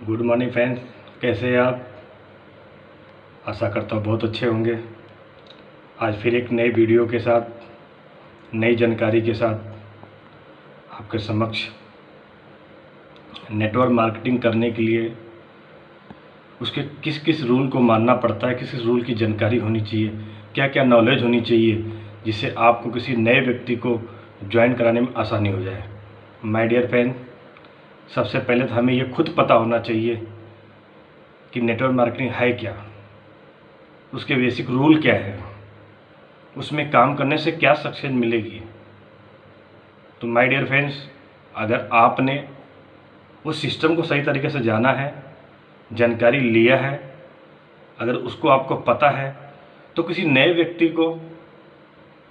Good morning friends, कैसे हैं आप। आशा करता हूँ बहुत अच्छे होंगे। आज फिर एक नए वीडियो के साथ, नई जानकारी के साथ आपके समक्ष। नेटवर्क मार्केटिंग करने के लिए उसके किस किस रूल को मानना पड़ता है, किस किस रूल की जानकारी होनी चाहिए, क्या क्या नॉलेज होनी चाहिए, जिससे आपको किसी नए व्यक्ति को ज्वाइन कराने में आसानी हो जाए। माय डियर फ्रेंड, सबसे पहले तो हमें ये खुद पता होना चाहिए कि नेटवर्क मार्केटिंग है क्या, उसके बेसिक रूल क्या है, उसमें काम करने से क्या सक्सेस मिलेगी। तो माय डियर फ्रेंड्स, अगर आपने उस सिस्टम को सही तरीके से जाना है, जानकारी लिया है, अगर उसको आपको पता है, तो किसी नए व्यक्ति को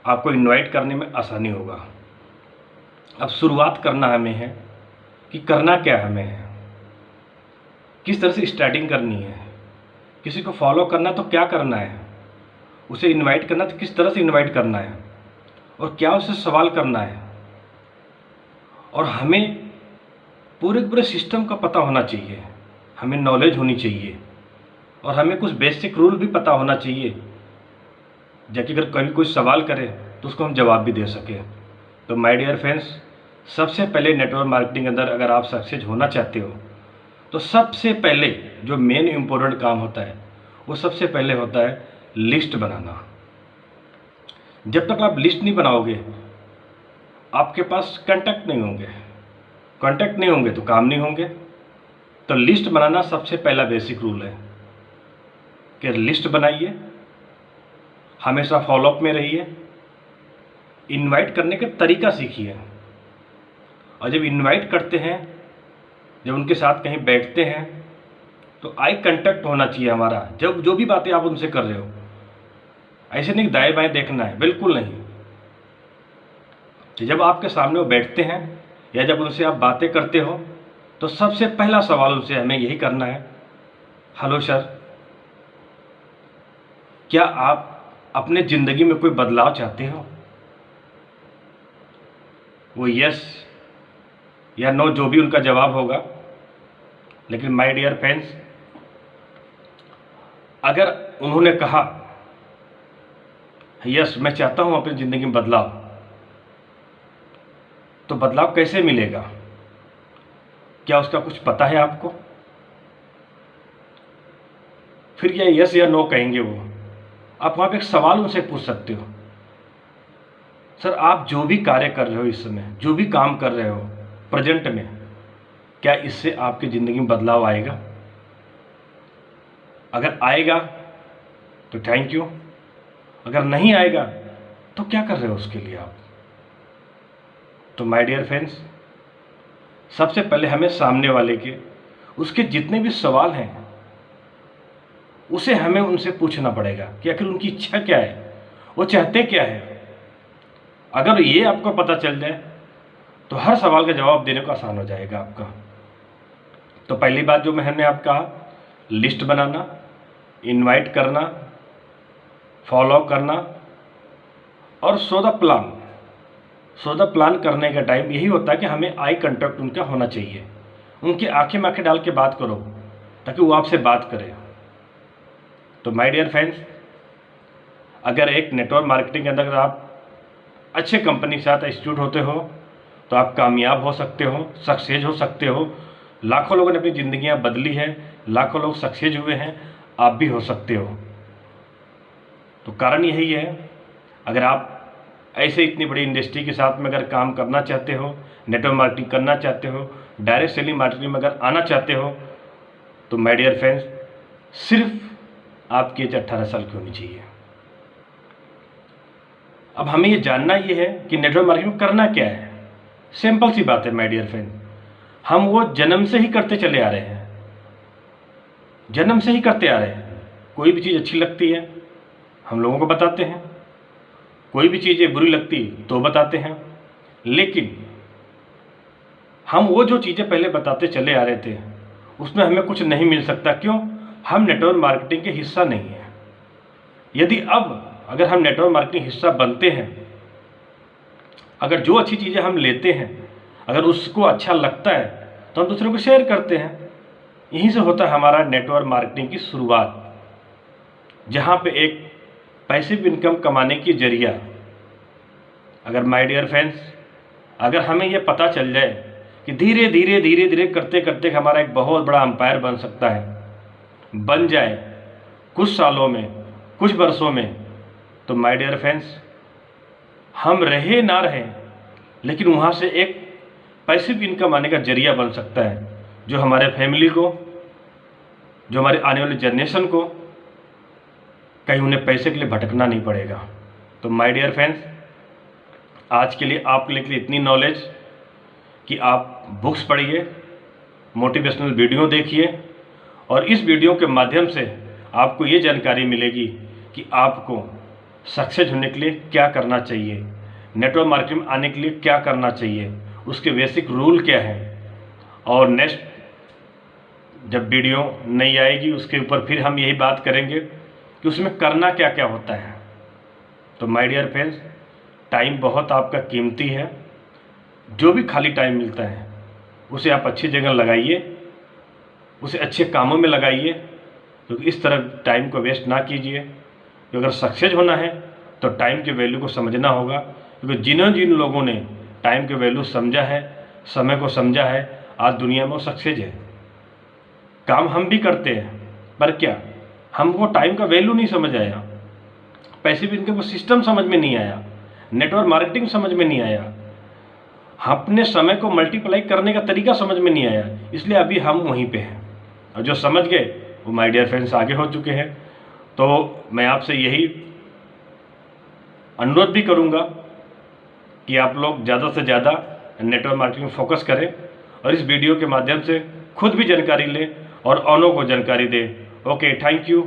आपको इनवाइट करने में आसानी होगा। अब शुरुआत करना हमें है कि करना क्या हमें है, किस तरह से स्टार्टिंग करनी है, किसी को फॉलो करना तो क्या करना है, उसे इनवाइट करना तो किस तरह से इनवाइट करना है, और क्या उससे सवाल करना है। और हमें पूरे पूरे सिस्टम का पता होना चाहिए, हमें नॉलेज होनी चाहिए, और हमें कुछ बेसिक रूल भी पता होना चाहिए, जबकि अगर कभी कोई सवाल करे तो उसको हम जवाब भी दे सकें। तो माय डियर फ्रेंड्स, सबसे पहले नेटवर्क मार्केटिंग के अंदर अगर आप सक्सेस होना चाहते हो, तो सबसे पहले जो मेन इम्पोर्टेंट काम होता है वो सबसे पहले होता है लिस्ट बनाना। जब तक आप लिस्ट नहीं बनाओगे, आपके पास कांटेक्ट नहीं होंगे, कांटेक्ट नहीं होंगे तो काम नहीं होंगे। तो लिस्ट बनाना सबसे पहला बेसिक रूल है कि लिस्ट बनाइए, हमेशा फॉलोअप में रहिए, इनवाइट करने का तरीका सीखिए। और जब इनवाइट करते हैं, जब उनके साथ कहीं बैठते हैं, तो आई कांटेक्ट होना चाहिए हमारा। जब जो भी बातें आप उनसे कर रहे हो, ऐसे नहीं दाएं बाएं देखना है, बिल्कुल नहीं। जब आपके सामने वो बैठते हैं या जब उनसे आप बातें करते हो, तो सबसे पहला सवाल उनसे हमें यही करना है, हेलो सर, क्या आप अपने ज़िंदगी में कोई बदलाव चाहते हो। वो यस या नो जो भी उनका जवाब होगा। लेकिन माय डियर फ्रेंड्स, अगर उन्होंने कहा यस मैं चाहता हूं अपनी ज़िंदगी में बदलाव, तो बदलाव कैसे मिलेगा, क्या उसका कुछ पता है आपको। फिर क्या यस या नो कहेंगे वो, आप वहाँ पे एक सवाल उनसे पूछ सकते हो, सर आप जो भी कार्य कर रहे हो इस समय, जो भी काम कर रहे हो प्रेजेंट में, क्या इससे आपकी ज़िंदगी में बदलाव आएगा। अगर आएगा तो थैंक यू, अगर नहीं आएगा तो क्या कर रहे हो उसके लिए आप। तो माय डियर फ्रेंड्स, सबसे पहले हमें सामने वाले के उसके जितने भी सवाल हैं उसे हमें उनसे पूछना पड़ेगा कि आखिर उनकी इच्छा क्या है, वो चाहते क्या है। अगर ये आपको पता चल जाए तो हर सवाल का जवाब देने को आसान हो जाएगा आपका। तो पहली बात जो मैंने आपको कहा, लिस्ट बनाना, इनवाइट करना, फॉलो करना, और so the plan. So the plan करने का टाइम यही होता है कि हमें आई कांटेक्ट उनका होना चाहिए, उनकी आंखें में आंखें डाल के बात करो ताकि वो आपसे बात करें। तो माय डियर फ्रेंड्स, अगर एक नेटवर्क मार्केटिंग के अंदर आप अच्छे कंपनी के साथ इंस्टीट्यूट होते हो तो आप कामयाब हो सकते हो, सक्सेस हो सकते हो। लाखों लोगों ने अपनी ज़िंदगियां बदली हैं, लाखों लोग सक्सेस हुए हैं, आप भी हो सकते हो। तो कारण यही है, अगर आप ऐसे इतनी बड़ी इंडस्ट्री के साथ में अगर काम करना चाहते हो, नेटवर्क मार्केटिंग करना चाहते हो, डायरेक्ट सेलिंग मार्केटिंग में अगर आना चाहते हो, तो माय डियर फ्रेंड्स, सिर्फ आपकी एज 18 साल की होनी चाहिए। अब हमें ये जानना ये है कि नेटवर्क मार्केटिंग करना क्या है। सिंपल सी बात है माय डियर फ्रेंड, हम वो जन्म से ही करते चले आ रहे हैं, जन्म से ही करते आ रहे हैं। कोई भी चीज़ अच्छी लगती है हम लोगों को बताते हैं, कोई भी चीज़ें बुरी लगती तो बताते हैं, लेकिन हम वो जो चीज़ें पहले बताते चले आ रहे थे उसमें हमें कुछ नहीं मिल सकता। क्यों? हम नेटवर्क मार्केटिंग के हिस्सा नहीं हैं। यदि अब अगर हम नेटवर्क मार्केटिंग हिस्सा बनते हैं, अगर जो अच्छी चीज़ें हम लेते हैं, अगर उसको अच्छा लगता है तो हम दूसरों को शेयर करते हैं। यहीं से होता है हमारा नेटवर्क मार्केटिंग की शुरुआत, जहाँ पे एक पैसिव इनकम कमाने की जरिया। अगर माय डियर फ्रेंड्स, अगर हमें ये पता चल जाए कि धीरे धीरे करते करते हमारा एक बहुत बड़ा अंपायर बन सकता है, बन जाए कुछ सालों में, कुछ वर्षों में, तो माय डियर फ्रेंड्स, हम रहे ना रहें, लेकिन वहाँ से एक पैसिव इनकम आने का जरिया बन सकता है, जो हमारे फैमिली को, जो हमारे आने वाली जनरेशन को कहीं उन्हें पैसे के लिए भटकना नहीं पड़ेगा। तो माय डियर फ्रेंड्स, आज के लिए आपके लिए इतनी नॉलेज कि आप बुक्स पढ़िए, मोटिवेशनल वीडियो देखिए, और इस वीडियो के माध्यम से आपको ये जानकारी मिलेगी कि आपको सक्सेस होने के लिए क्या करना चाहिए, नेटवर्क मार्केटिंग में आने के लिए क्या करना चाहिए, उसके बेसिक रूल क्या है। और नेक्स्ट जब वीडियो नहीं आएगी उसके ऊपर फिर हम यही बात करेंगे कि उसमें करना क्या क्या होता है। तो माय डियर फ्रेंड्स, टाइम बहुत आपका कीमती है, जो भी खाली टाइम मिलता है उसे आप अच्छी जगह लगाइए, उसे अच्छे कामों में लगाइए, क्योंकि इस तरह टाइम को वेस्ट ना कीजिए। तो अगर सक्सेस होना है तो टाइम के वैल्यू को समझना होगा, क्योंकि जिन लोगों ने टाइम के वैल्यू समझा है, समय को समझा है, आज दुनिया में वो सक्सेस है। काम हम भी करते हैं, पर क्या हमको टाइम का वैल्यू नहीं समझ आया, पैसिव इनकम का सिस्टम समझ में नहीं आया, नेटवर्क मार्केटिंग समझ में नहीं आया, अपने समय को मल्टीप्लाई करने का तरीका समझ में नहीं आया, इसलिए अभी हम वहीं पे हैं। और जो समझ गए वो माय डियर फ्रेंड्स आगे हो चुके हैं। तो मैं आपसे यही अनुरोध भी करूंगा कि आप लोग ज़्यादा से ज़्यादा नेटवर्क मार्केटिंग में फोकस करें, और इस वीडियो के माध्यम से खुद भी जानकारी लें और औरों को जानकारी दें। Okay, thank you.